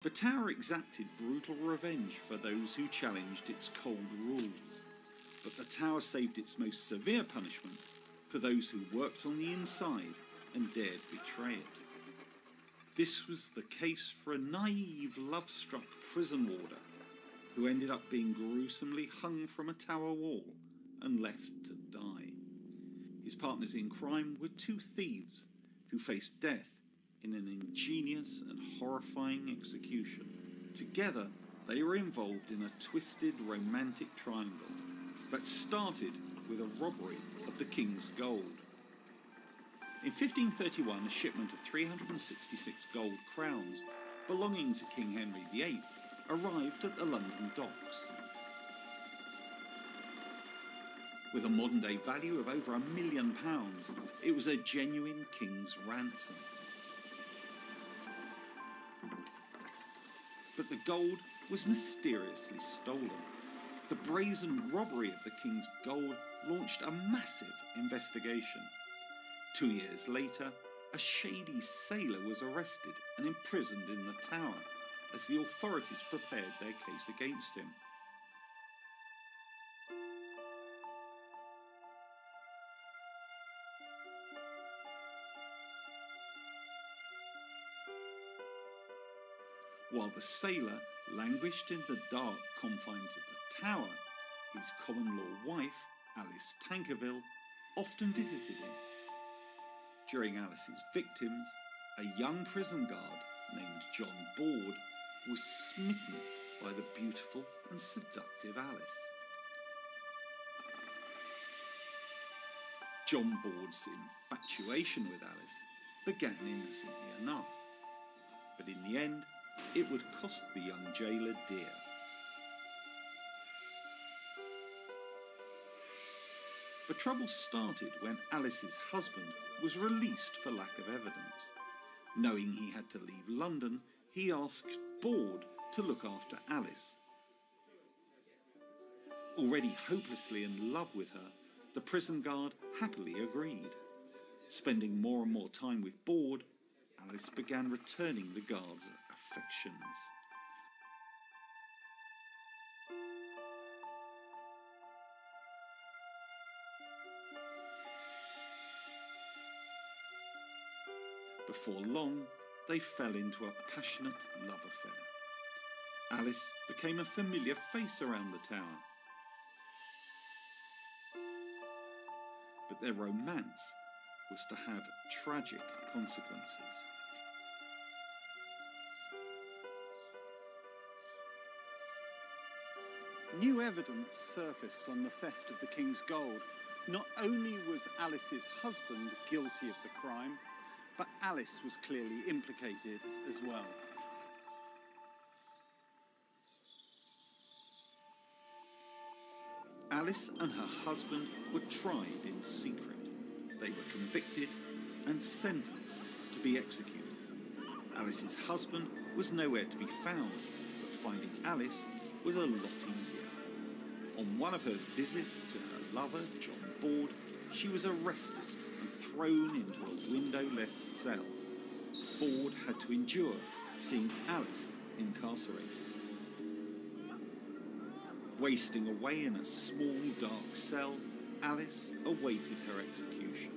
The tower exacted brutal revenge for those who challenged its cold rules, but the tower saved its most severe punishment for those who worked on the inside and dared betray it. This was the case for a naive, love-struck prison warder who ended up being gruesomely hung from a tower wall and left to die. His partners in crime were two thieves who faced death in an ingenious and horrifying execution. Together, they were involved in a twisted romantic triangle that started with a robbery of the king's gold. In 1531, a shipment of 366 gold crowns belonging to King Henry VIII arrived at the London docks. With a modern-day value of over £1 million, it was a genuine king's ransom. But the gold was mysteriously stolen. The brazen robbery of the king's gold launched a massive investigation. 2 years later, a shady sailor was arrested and imprisoned in the tower as the authorities prepared their case against him. While the sailor languished in the dark confines of the tower, his common-law wife, Alice Tankerville, often visited him. During Alice's victims, a young prison guard named John Board was smitten by the beautiful and seductive Alice. John Board's infatuation with Alice began innocently enough, but in the end, it would cost the young jailer dear. The trouble started when Alice's husband was released for lack of evidence. Knowing he had to leave London, he asked Board to look after Alice. Already hopelessly in love with her, the prison guard happily agreed. Spending more and more time with Board, Alice began returning the guard's affections. Before long, they fell into a passionate love affair. Alice became a familiar face around the tower. But their romance was to have tragic consequences. New evidence surfaced on the theft of the king's gold. Not only was Alice's husband guilty of the crime, but Alice was clearly implicated as well. Alice and her husband were tried in secret. They were convicted and sentenced to be executed. Alice's husband was nowhere to be found, but finding Alice was a lot easier. On one of her visits to her lover, John Board, she was arrested and thrown into a windowless cell. Board had to endure seeing Alice incarcerated. Wasting away in a small dark cell, Alice awaited her execution.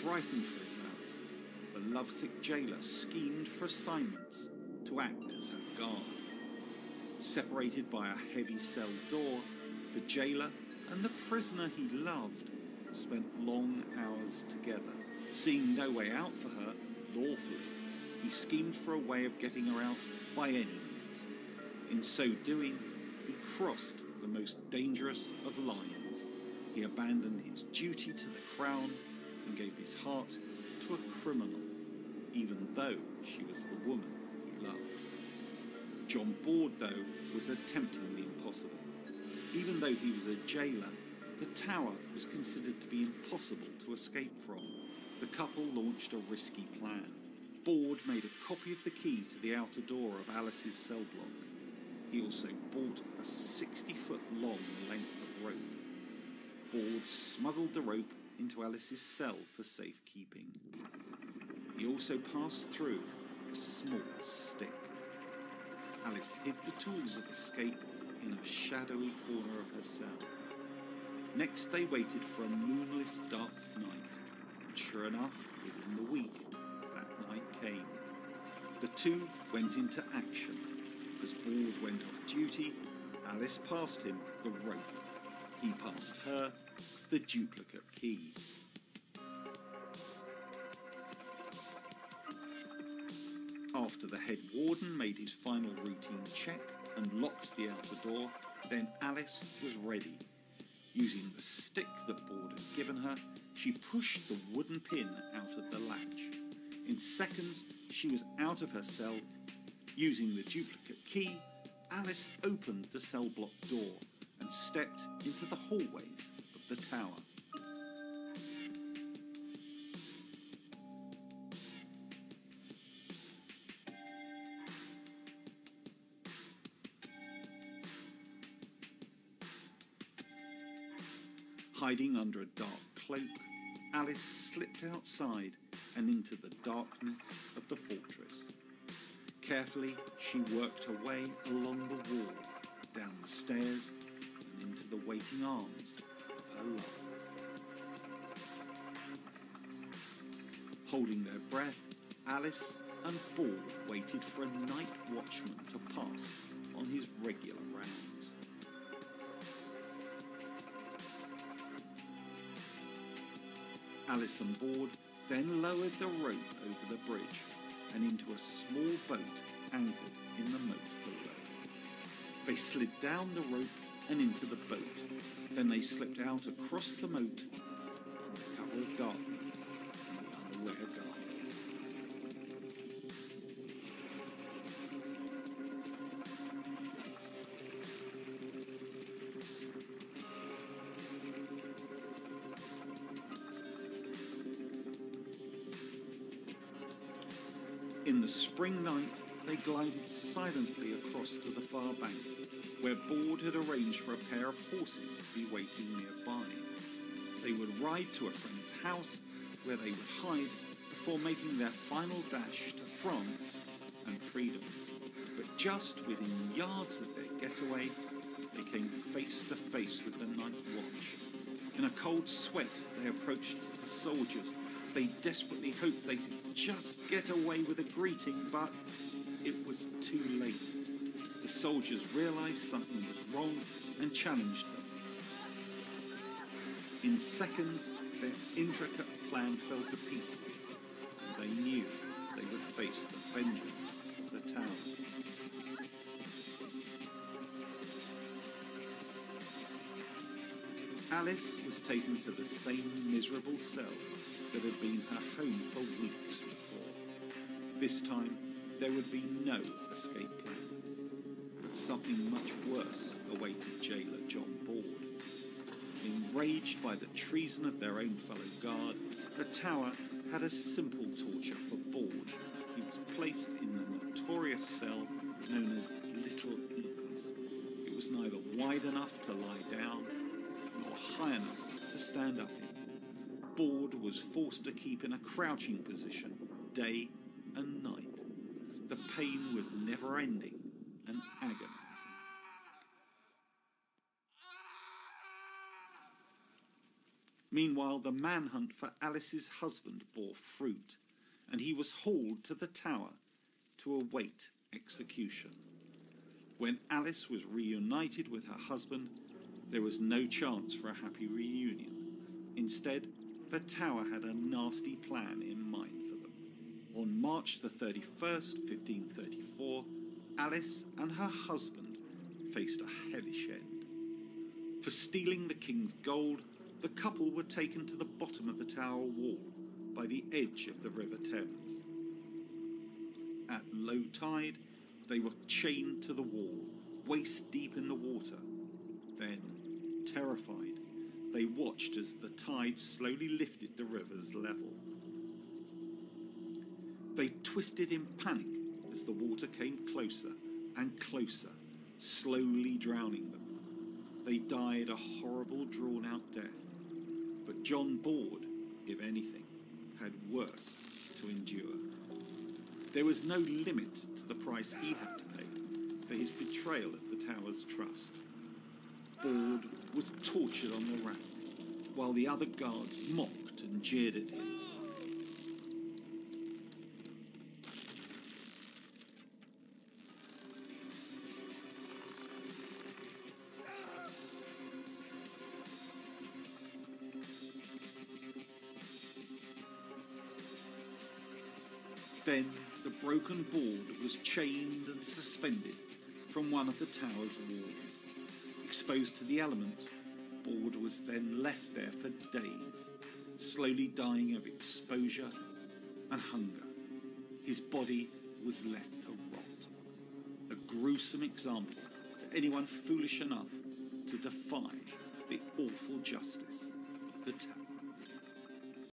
Frightened for his Alice, the lovesick jailer schemed for assignments to act as her guard. Separated by a heavy cell door, the jailer and the prisoner he loved spent long hours together. Seeing no way out for her lawfully, he schemed for a way of getting her out by any means. In so doing, he crossed the most dangerous of lines. He abandoned his duty to the crown and gave his heart to a criminal, even though she was the woman he loved. John Board, though, was attempting the impossible. Even though he was a jailer, the tower was considered to be impossible to escape from. The couple launched a risky plan. Board made a copy of the key to the outer door of Alice's cell block. He also bought a 60-foot-long length of rope. Board smuggled the rope into Alice's cell for safekeeping. He also passed through a small stick. Alice hid the tools of escape in a shadowy corner of her cell. Next they waited for a moonless dark night, and sure enough, within the week, that night came. The two went into action. As Borde went off duty, Alice passed him the rope. He passed her the duplicate key. After the head warden made his final routine check and locked the outer door, then Alice was ready. Using the stick that Borde had given her, she pushed the wooden pin out of the latch. In seconds, she was out of her cell. Using the duplicate key, Alice opened the cell block door and stepped into the hallways of the tower. Hiding under a dark cloak, Alice slipped outside and into the darkness of the fortress. Carefully, she worked her way along the wall, down the stairs, and into the waiting arms of her lover. Holding their breath, Alice and Borde waited for a night watchman to pass on his regular rounds. Alice and Borde then lowered the rope over the bridge and into a small boat anchored in the moat below. They slid down the rope and into the boat. Then they slipped out across the moat on the cover of darkness and the unaware guards. In the spring night, they glided silently across to the far bank, where Borde had arranged for a pair of horses to be waiting nearby. They would ride to a friend's house, where they would hide before making their final dash to France and freedom. But just within yards of their getaway, they came face to face with the night watch. In a cold sweat, they approached the soldiers. They desperately hoped they could just get away with a greeting, but it was too late. The soldiers realized something was wrong and challenged them. In seconds, their intricate plan fell to pieces, and they knew they would face the vengeance of the tower. Alice was taken to the same miserable cell that had been her home for weeks before. This time, there would be no escape plan. But something much worse awaited jailer John Borde. Enraged by the treason of their own fellow guard, the tower had a simple torture for Borde. He was placed in the notorious cell known as Little Ease. It was neither wide enough to lie down, nor high enough to stand up in. Borde was forced to keep in a crouching position day and night. The pain was never-ending and agonizing. Meanwhile, the manhunt for Alice's husband bore fruit, and he was hauled to the tower to await execution. When Alice was reunited with her husband, there was no chance for a happy reunion. Instead, the tower had a nasty plan in mind for them. On March the 31st, 1534, Alice and her husband faced a hellish end. For stealing the king's gold, the couple were taken to the bottom of the tower wall by the edge of the River Thames. At low tide, they were chained to the wall, waist deep in the water. Then, terrified, they watched as the tide slowly lifted the river's level. They twisted in panic as the water came closer and closer, slowly drowning them. They died a horrible, drawn-out death. But John Borde, if anything, had worse to endure. There was no limit to the price he had to pay. his betrayal of the tower's trust. Borde was tortured on the rack, while the other guards mocked and jeered at him. Then the broken Borde was chained and suspended from one of the tower's walls. Exposed to the elements, Borde was then left there for days, slowly dying of exposure and hunger. His body was left to rot. A gruesome example to anyone foolish enough to defy the awful justice of the tower.